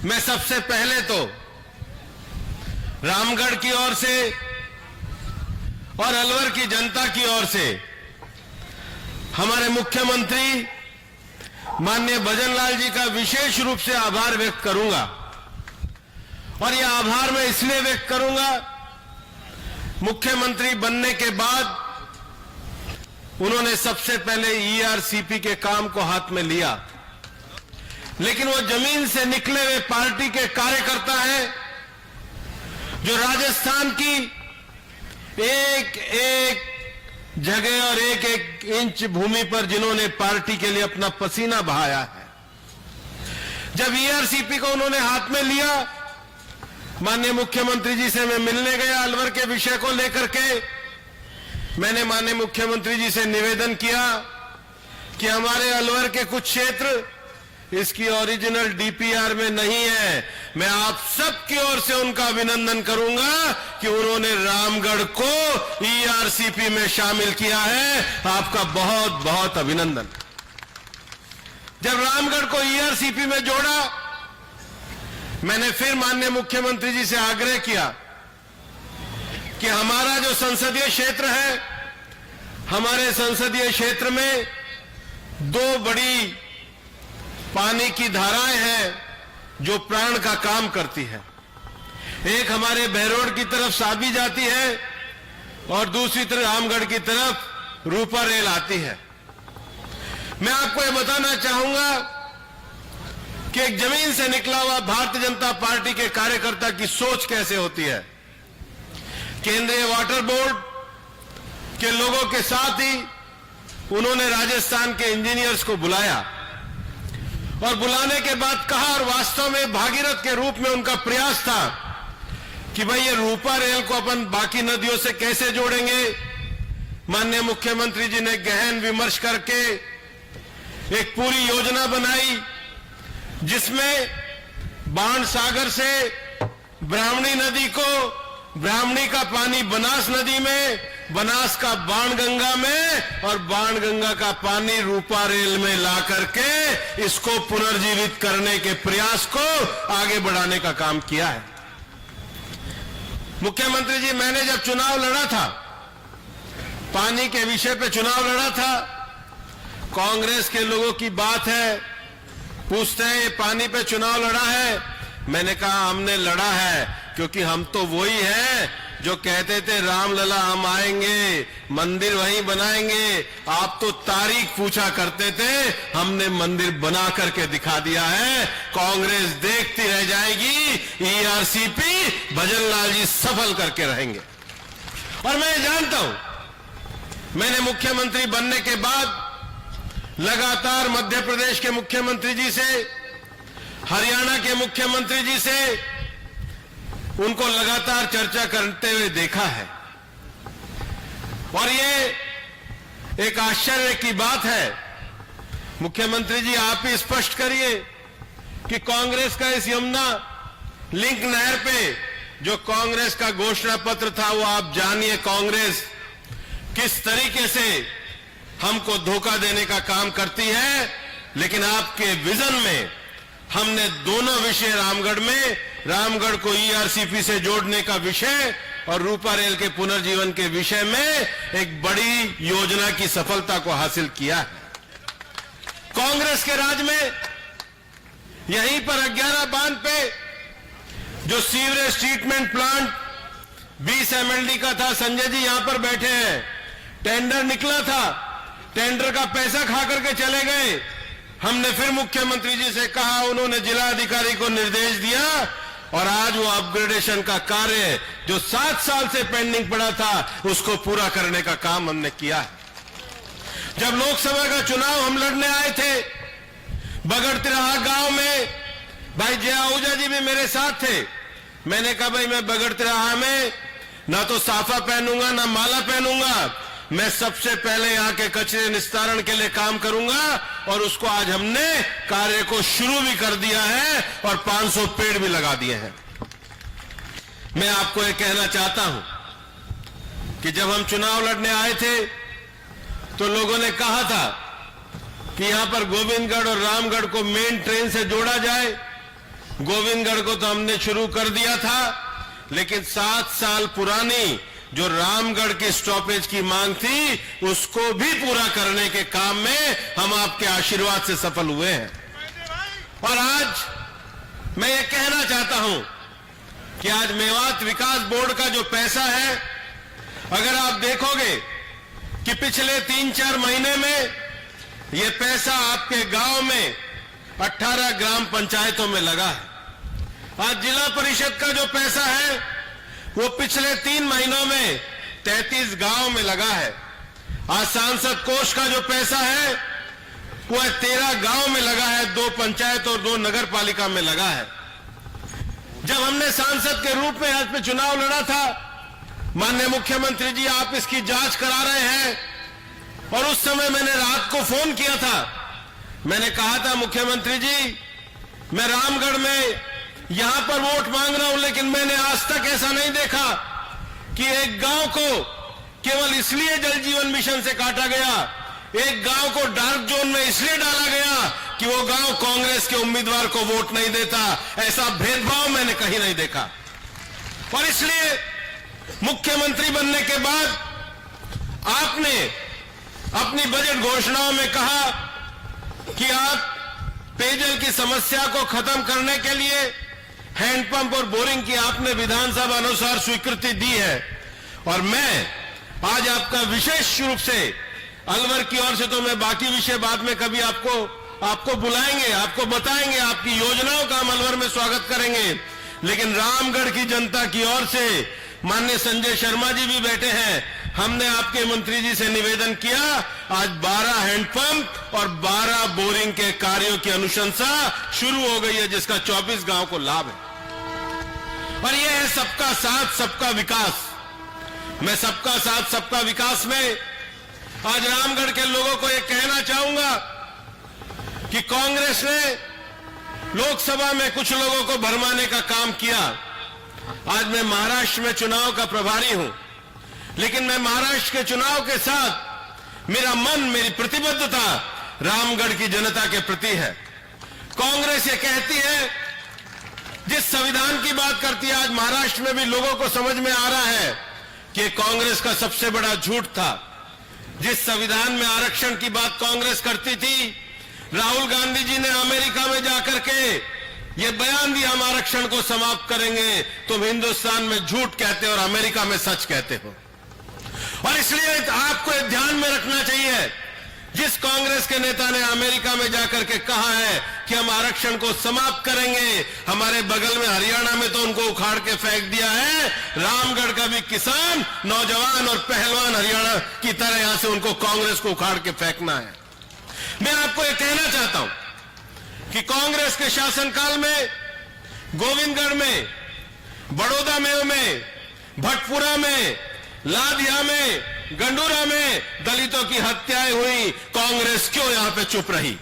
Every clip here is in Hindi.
मैं सबसे पहले तो रामगढ़ की ओर से और अलवर की जनता की ओर से हमारे मुख्यमंत्री माननीय भजनलाल जी का विशेष रूप से आभार व्यक्त करूंगा। और यह आभार मैं इसलिए व्यक्त करूंगा, मुख्यमंत्री बनने के बाद उन्होंने सबसे पहले ईआरसीपी के काम को हाथ में लिया, लेकिन वो जमीन से निकले हुए पार्टी के कार्यकर्ता हैं जो राजस्थान की एक एक जगह और एक एक इंच भूमि पर जिन्होंने पार्टी के लिए अपना पसीना बहाया है। जब ईआरसीपी को उन्होंने हाथ में लिया, माननीय मुख्यमंत्री जी से मैं मिलने गया अलवर के विषय को लेकर के। मैंने माननीय मुख्यमंत्री जी से निवेदन किया कि हमारे अलवर के कुछ क्षेत्र इसकी ओरिजिनल डीपीआर में नहीं है। मैं आप सबकी ओर से उनका अभिनंदन करूंगा कि उन्होंने रामगढ़ को ईआरसीपी में शामिल किया है। आपका बहुत बहुत अभिनंदन। जब रामगढ़ को ईआरसीपी में जोड़ा, मैंने फिर माननीय मुख्यमंत्री जी से आग्रह किया कि हमारा जो संसदीय क्षेत्र है, हमारे संसदीय क्षेत्र में दो बड़ी पानी की धाराएं हैं जो प्राण का काम करती है। एक हमारे बहरोड की तरफ साबी जाती है और दूसरी तरफ रामगढ़ की तरफ रूपा रेल आती है। मैं आपको यह बताना चाहूंगा कि एक जमीन से निकला हुआ भारतीय जनता पार्टी के कार्यकर्ता की सोच कैसे होती है। केंद्रीय वाटर बोर्ड के लोगों के साथ ही उन्होंने राजस्थान के इंजीनियर्स को बुलाया और बुलाने के बाद कहा, और वास्तव में भागीरथ के रूप में उनका प्रयास था कि भाई ये रूपा रेल को अपन बाकी नदियों से कैसे जोड़ेंगे। माननीय मुख्यमंत्री जी ने गहन विमर्श करके एक पूरी योजना बनाई जिसमें बाणसागर से ब्राह्मणी नदी को, ब्राह्मणी का पानी बनास नदी में, बनास का बाणगंगा में और बाणगंगा का पानी रूपा रेल में ला करके इसको पुनर्जीवित करने के प्रयास को आगे बढ़ाने का काम किया है। मुख्यमंत्री जी, मैंने जब चुनाव लड़ा था, पानी के विषय पे चुनाव लड़ा था, कांग्रेस के लोगों की बात है, पूछते हैं ये पानी पे चुनाव लड़ा है। मैंने कहा हमने लड़ा है क्योंकि हम तो वही हैं जो कहते थे रामलला हम आएंगे, मंदिर वहीं बनाएंगे। आप तो तारीख पूछा करते थे, हमने मंदिर बना करके दिखा दिया है। कांग्रेस देखती रह जाएगी, ईआरसीपी भजनलाल जी सफल करके रहेंगे। और मैं जानता हूं, मैंने मुख्यमंत्री बनने के बाद लगातार मध्य प्रदेश के मुख्यमंत्री जी से, हरियाणा के मुख्यमंत्री जी से उनको लगातार चर्चा करते हुए देखा है। और ये एक आश्चर्य की बात है, मुख्यमंत्री जी आप ही स्पष्ट करिए कि कांग्रेस का इस यमुना लिंक नहर पे जो कांग्रेस का घोषणा पत्र था, वो आप जानिए कांग्रेस किस तरीके से हमको धोखा देने का काम करती है। लेकिन आपके विजन में हमने दोनों विषय, रामगढ़ को ईआरसीपी से जोड़ने का विषय और रूपा रेल के पुनर्जीवन के विषय में एक बड़ी योजना की सफलता को हासिल किया है। कांग्रेस के राज में यहीं पर 11 बांध पे जो सीवरेज ट्रीटमेंट प्लांट 20 MLD का था, संजय जी यहां पर बैठे हैं, टेंडर निकला था, टेंडर का पैसा खा करके चले गए। हमने फिर मुख्यमंत्री जी से कहा, उन्होंने जिला अधिकारी को निर्देश दिया और आज वो अपग्रेडेशन का कार्य जो 7 साल से पेंडिंग पड़ा था उसको पूरा करने का काम हमने किया है। जब लोकसभा का चुनाव हम लड़ने आए थे, बगड़तिराहा गांव में भाई जया आहूजा जी भी मेरे साथ थे। मैंने कहा भाई मैं बगड़तिराहा में ना तो साफा पहनूंगा ना माला पहनूंगा, मैं सबसे पहले यहां के कचरे निस्तारण के लिए काम करूंगा। और उसको आज हमने कार्य को शुरू भी कर दिया है और 500 पेड़ भी लगा दिए हैं। मैं आपको यह कहना चाहता हूं कि जब हम चुनाव लड़ने आए थे तो लोगों ने कहा था कि यहां पर गोविंदगढ़ और रामगढ़ को मेन ट्रेन से जोड़ा जाए। गोविंदगढ़ को तो हमने शुरू कर दिया था, लेकिन 7 साल पुरानी जो रामगढ़ की स्टॉपेज की मांग थी उसको भी पूरा करने के काम में हम आपके आशीर्वाद से सफल हुए हैं। और आज मैं ये कहना चाहता हूं कि आज मेवात विकास बोर्ड का जो पैसा है, अगर आप देखोगे कि पिछले 3-4 महीने में ये पैसा आपके गांव में 18 ग्राम पंचायतों में लगा है। आज जिला परिषद का जो पैसा है वो पिछले 3 महीनों में 33 गांव में लगा है। आज सांसद कोष का जो पैसा है वो 13 गांव में लगा है, 2 पंचायत और 2 नगर पालिका में लगा है। जब हमने सांसद के रूप में आज पे चुनाव लड़ा था, माननीय मुख्यमंत्री जी आप इसकी जांच करा रहे हैं, और उस समय मैंने रात को फोन किया था। मैंने कहा था मुख्यमंत्री जी मैं रामगढ़ में यहां पर वोट मांग रहा हूं, लेकिन मैंने आज तक ऐसा नहीं देखा कि एक गांव को केवल इसलिए जल जीवन मिशन से काटा गया, एक गांव को डार्क जोन में इसलिए डाला गया कि वो गांव कांग्रेस के उम्मीदवार को वोट नहीं देता। ऐसा भेदभाव मैंने कहीं नहीं देखा। और इसलिए मुख्यमंत्री बनने के बाद आपने अपनी बजट घोषणाओं में कहा कि आप पेयजल की समस्या को खत्म करने के लिए हैंडपंप और बोरिंग की आपने विधानसभा अनुसार स्वीकृति दी है। और मैं आज आपका विशेष रूप से अलवर की ओर से, तो मैं बाकी विषय बाद में कभी आपको बुलाएंगे, आपको बताएंगे, आपकी योजनाओं का हम अलवर में स्वागत करेंगे, लेकिन रामगढ़ की जनता की ओर से माननीय संजय शर्मा जी भी बैठे हैं, हमने आपके मंत्री जी से निवेदन किया आज 12 हैंडपंप और 12 बोरिंग के कार्यों की अनुशंसा शुरू हो गई है, जिसका 24 गांव को लाभ है। और यह है सबका साथ सबका विकास। मैं सबका साथ सबका विकास में आज रामगढ़ के लोगों को यह कहना चाहूंगा कि कांग्रेस ने लोकसभा में कुछ लोगों को भरमाने का काम किया। आज मैं महाराष्ट्र में चुनाव का प्रभारी हूं, लेकिन मैं महाराष्ट्र के चुनाव के साथ मेरा मन, मेरी प्रतिबद्धता रामगढ़ की जनता के प्रति है। कांग्रेस ये कहती है, जिस संविधान की बात करती है, आज महाराष्ट्र में भी लोगों को समझ में आ रहा है कि कांग्रेस का सबसे बड़ा झूठ था। जिस संविधान में आरक्षण की बात कांग्रेस करती थी, राहुल गांधी जी ने अमेरिका में जाकर के ये बयान दिया हम आरक्षण को समाप्त करेंगे। तुम हिंदुस्तान में झूठ कहते हो और अमेरिका में सच कहते हो। और इसलिए आपको ध्यान में रखना चाहिए, जिस कांग्रेस के नेता ने अमेरिका में जाकर के कहा है कि हम आरक्षण को समाप्त करेंगे, हमारे बगल में हरियाणा में तो उनको उखाड़ के फेंक दिया है। रामगढ़ का भी किसान, नौजवान और पहलवान हरियाणा की तरह यहां से उनको कांग्रेस को उखाड़ के फेंकना है। मैं आपको यह कहना चाहता हूं कि कांग्रेस के शासनकाल में गोविंदगढ़ में, बड़ौदा में, भटपुरा में, लाधिया में, गंडूरा में दलितों की हत्याएं हुई। कांग्रेस क्यों यहां पे चुप रही?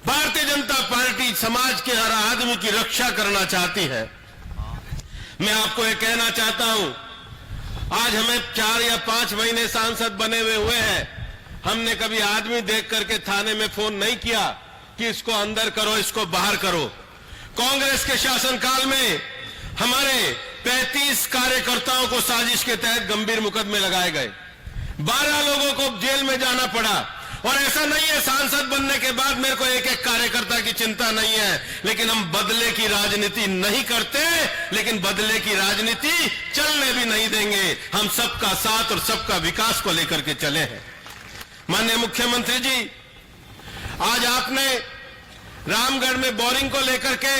भारतीय जनता पार्टी समाज के हर आदमी की रक्षा करना चाहती है। मैं आपको यह कहना चाहता हूं, आज हमें 4 या 5 महीने सांसद बने हुए हैं। हमने कभी आदमी देख करके थाने में फोन नहीं किया कि इसको अंदर करो, इसको बाहर करो। कांग्रेस के शासनकाल में हमारे 35 कार्यकर्ताओं को साजिश के तहत गंभीर मुकदमे लगाए गए, 12 लोगों को जेल में जाना पड़ा। और ऐसा नहीं है सांसद बनने के बाद मेरे को एक एक कार्यकर्ता की चिंता नहीं है, लेकिन हम बदले की राजनीति नहीं करते, लेकिन बदले की राजनीति चलने भी नहीं देंगे। हम सबका साथ और सबका विकास को लेकर के चले हैं। माननीय मुख्यमंत्री जी, आज आपने रामगढ़ में बोरिंग को लेकर के,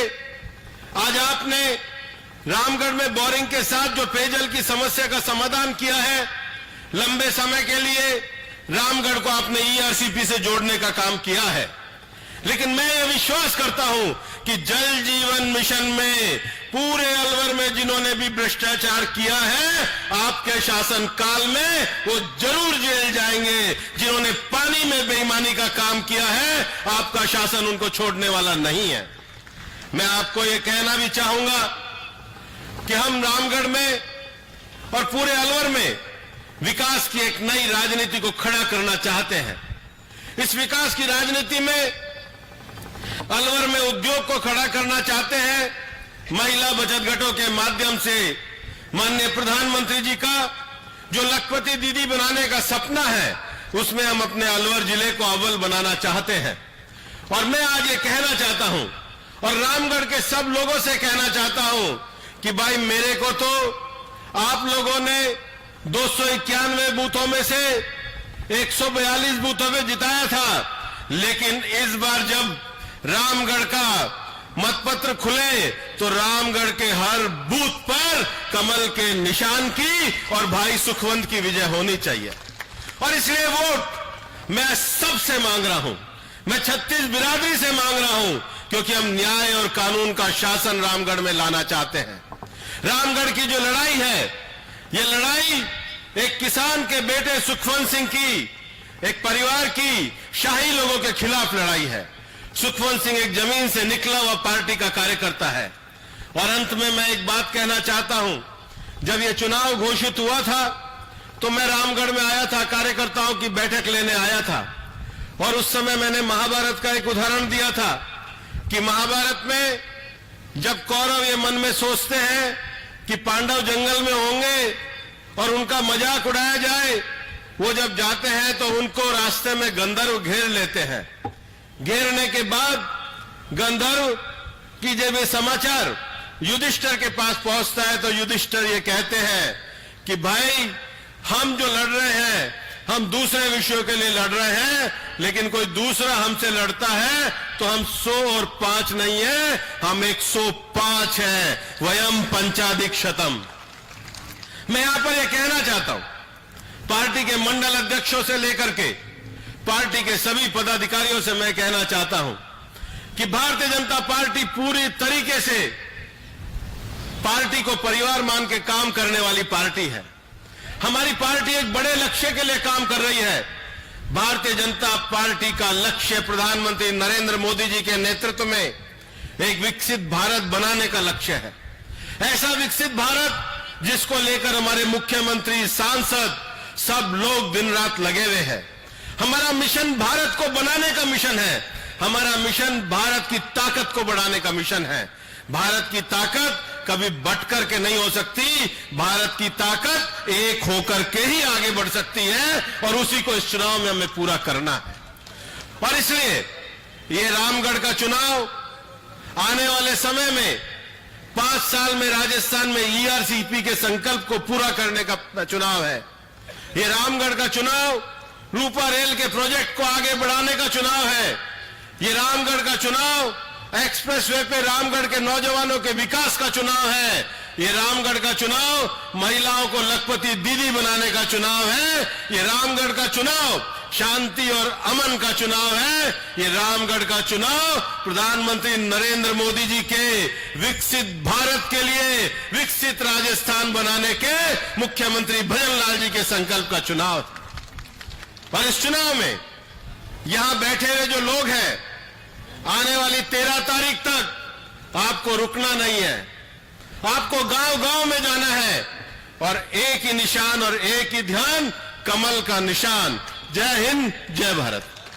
आज आपने रामगढ़ में बोरिंग के साथ जो पेयजल की समस्या का समाधान किया है, लंबे समय के लिए रामगढ़ को आपने ईआरसीपी से जोड़ने का काम किया है। लेकिन मैं ये विश्वास करता हूं कि जल जीवन मिशन में पूरे अलवर में जिन्होंने भी भ्रष्टाचार किया है, आपके शासन काल में वो जरूर जेल जाएंगे। जिन्होंने पानी में बेईमानी का काम किया है, आपका शासन उनको छोड़ने वाला नहीं है। मैं आपको ये कहना भी चाहूंगा कि हम रामगढ़ में और पूरे अलवर में विकास की एक नई राजनीति को खड़ा करना चाहते हैं। इस विकास की राजनीति में अलवर में उद्योग को खड़ा करना चाहते हैं, महिला बचत घटों के माध्यम से माननीय प्रधानमंत्री जी का जो लखपति दीदी बनाने का सपना है, उसमें हम अपने अलवर जिले को अव्वल बनाना चाहते हैं। और मैं आज ये कहना चाहता हूं और रामगढ़ के सब लोगों से कहना चाहता हूं कि भाई, मेरे को तो आप लोगों ने 291 बूथों में से 142 बूथों में जिताया था, लेकिन इस बार जब रामगढ़ का मतपत्र खुले तो रामगढ़ के हर बूथ पर कमल के निशान की और भाई सुखवंत की विजय होनी चाहिए। और इसलिए वोट मैं सबसे मांग रहा हूं, मैं 36 बिरादरी से मांग रहा हूं, क्योंकि हम न्याय और कानून का शासन रामगढ़ में लाना चाहते हैं। रामगढ़ की जो लड़ाई है, ये लड़ाई एक किसान के बेटे सुखवंत सिंह की, एक परिवार की शाही लोगों के खिलाफ लड़ाई है। सुखवंत सिंह एक जमीन से निकला हुआ पार्टी का कार्यकर्ता है। और अंत में मैं एक बात कहना चाहता हूं, जब यह चुनाव घोषित हुआ था तो मैं रामगढ़ में आया था, कार्यकर्ताओं की बैठक लेने आया था, और उस समय मैंने महाभारत का एक उदाहरण दिया था कि महाभारत में जब कौरव ये मन में सोचते हैं कि पांडव जंगल में होंगे और उनका मजाक उड़ाया जाए, वो जब जाते हैं तो उनको रास्ते में गंधर्व घेर लेते हैं। घेरने के बाद गंधर्व की जब ये समाचार युधिष्ठिर के पास पहुंचता है तो युधिष्ठिर ये कहते हैं कि भाई, हम जो लड़ रहे हैं, हम दूसरे विषयों के लिए लड़ रहे हैं, लेकिन कोई दूसरा हमसे लड़ता है तो हम 100 और 5 नहीं है, हम 105 है। वयम पंचाधिक शतम। मैं यहां पर यह कहना चाहता हूं, पार्टी के मंडल अध्यक्षों से लेकर के पार्टी के सभी पदाधिकारियों से मैं कहना चाहता हूं कि भारतीय जनता पार्टी पूरी तरीके से पार्टी को परिवार मान के काम करने वाली पार्टी है। हमारी पार्टी एक बड़े लक्ष्य के लिए काम कर रही है। भारतीय जनता पार्टी का लक्ष्य प्रधानमंत्री नरेंद्र मोदी जी के नेतृत्व में एक विकसित भारत बनाने का लक्ष्य है। ऐसा विकसित भारत जिसको लेकर हमारे मुख्यमंत्री, सांसद सब लोग दिन रात लगे हुए हैं। हमारा मिशन भारत को बनाने का मिशन है। हमारा मिशन भारत की ताकत को बढ़ाने का मिशन है। भारत की ताकत कभी बट करके नहीं हो सकती। भारत की ताकत एक होकर के ही आगे बढ़ सकती है, और उसी को इस चुनाव में हमें पूरा करना है। और इसलिए ये रामगढ़ का चुनाव आने वाले समय में 5 साल में राजस्थान में ईआरसीपी के संकल्प को पूरा करने का चुनाव है। ये रामगढ़ का चुनाव रूपा रेल के प्रोजेक्ट को आगे बढ़ाने का चुनाव है। ये रामगढ़ का चुनाव एक्सप्रेसवे पे रामगढ़ के नौजवानों के विकास का चुनाव है। ये रामगढ़ का चुनाव महिलाओं को लखपति दीदी बनाने का चुनाव है। ये रामगढ़ का चुनाव शांति और अमन का चुनाव है। ये रामगढ़ का चुनाव प्रधानमंत्री नरेंद्र मोदी जी के विकसित भारत के लिए विकसित राजस्थान बनाने के मुख्यमंत्री भजनलाल जी के संकल्प का चुनाव है। और इस चुनाव में यहां बैठे हुए जो लोग हैं, आने वाली 13 तारीख तक आपको रुकना नहीं है। आपको गांव गांव में जाना है और एक ही निशान और एक ही ध्यान, कमल का निशान। जय हिंद, जय भारत।